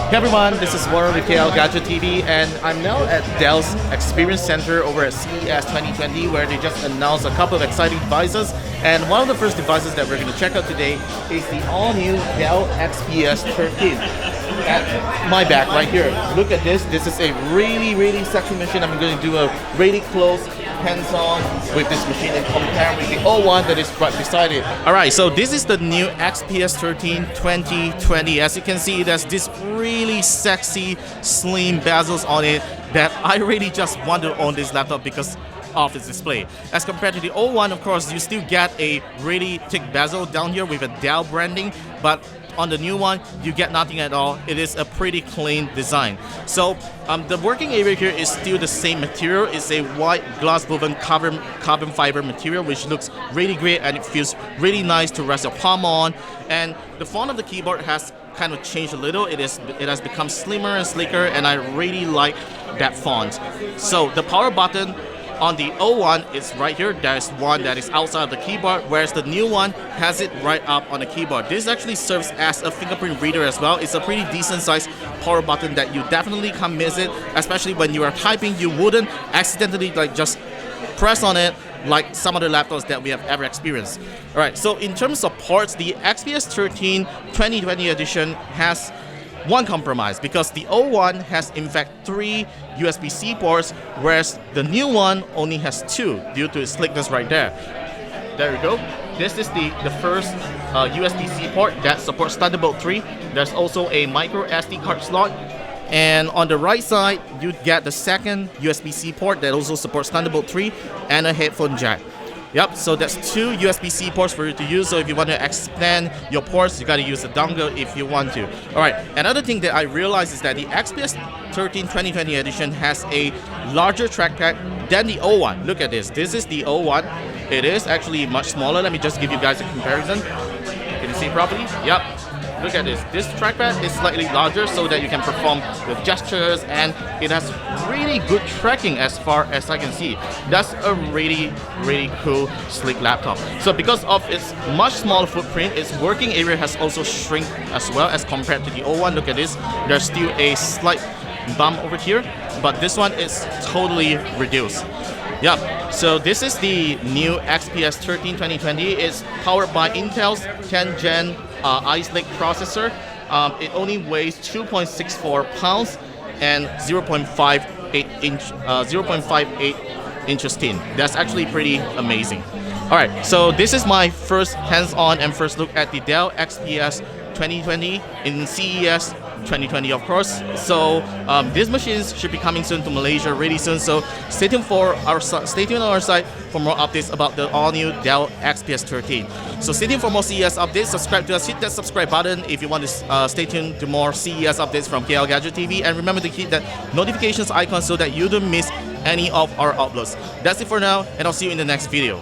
Hey everyone, this is Warren with KLGadgetTV, and I'm now at Dell's Experience Center over at CES 2020, where they just announced a couple of exciting devices. And one of the first devices that we're going to check out today is the all-new Dell XPS 13. At my back right here, look at this. This is a really sexy machine. I'm going to do a really close hands-on with this machine and compare with the old one that is right beside it. Alright, so this is the new XPS 13 2020. As you can see, there's this really sexy slim bezels on it that I really just want to own this laptop because of its display. As compared to the old one, of course, you still get a really thick bezel down here with a Dell branding, but on the new one, you get nothing at all. It is a pretty clean design. So the working area here is still the same material. It's a white glass woven carbon fiber material, which looks really great and it feels really nice to rest your palm on. And the font of the keyboard has kind of changed a little. It has become slimmer and sleeker, and I really like that font. So the power button on the old one is right here. There's one that is outside of the keyboard, whereas the new one has it right up on the keyboard. This actually serves as a fingerprint reader as well. It's a pretty decent sized power button that you definitely can't miss it, especially when you are typing. You wouldn't accidentally just press on it like some other laptops that we have ever experienced. Alright, so in terms of ports, the XPS 13 2020 edition has one compromise, because the old one has in fact 3 USB-C ports, whereas the new one only has 2 due to its slickness right there. There we go. This is the first USB-C port that supports Thunderbolt 3. There's also a micro SD card slot. And on the right side, you get the second USB-C port that also supports Thunderbolt 3 and a headphone jack. Yep, so that's 2 USB-C ports for you to use. So if you want to expand your ports, you got to use the dongle if you want to. Alright, another thing that I realized is that the XPS 13 2020 edition has a larger trackpad than the old one. Look at this. This is the old one. It is actually much smaller. Let me just give you guys a comparison. Can you see properly? Yep. Look at this. This trackpad is slightly larger so that you can perform with gestures, and it has really good tracking as far as I can see. That's a really cool, sleek laptop. So because of its much smaller footprint, its working area has also shrunk as well as compared to the old one. Look at this. There's still a slight bump over here, but this one is totally reduced. Yep, so this is the new XPS 13 2020. It's powered by Intel's 10th Gen Ice Lake processor. It only weighs 2.64 pounds and 0.58 inches thin. That's actually pretty amazing. Alright, so this is my first hands-on and first look at the Dell XPS 2020 in CES 2020, of course. So these machines should be coming soon to Malaysia really soon. So stay tuned on our site for more updates about the all-new Dell XPS 13. So stay tuned for more CES updates. Subscribe to us. Hit that subscribe button if you want to stay tuned to more CES updates from KLGadgetTV. And remember to hit that notifications icon so that you don't miss any of our uploads. That's it for now, and I'll see you in the next video.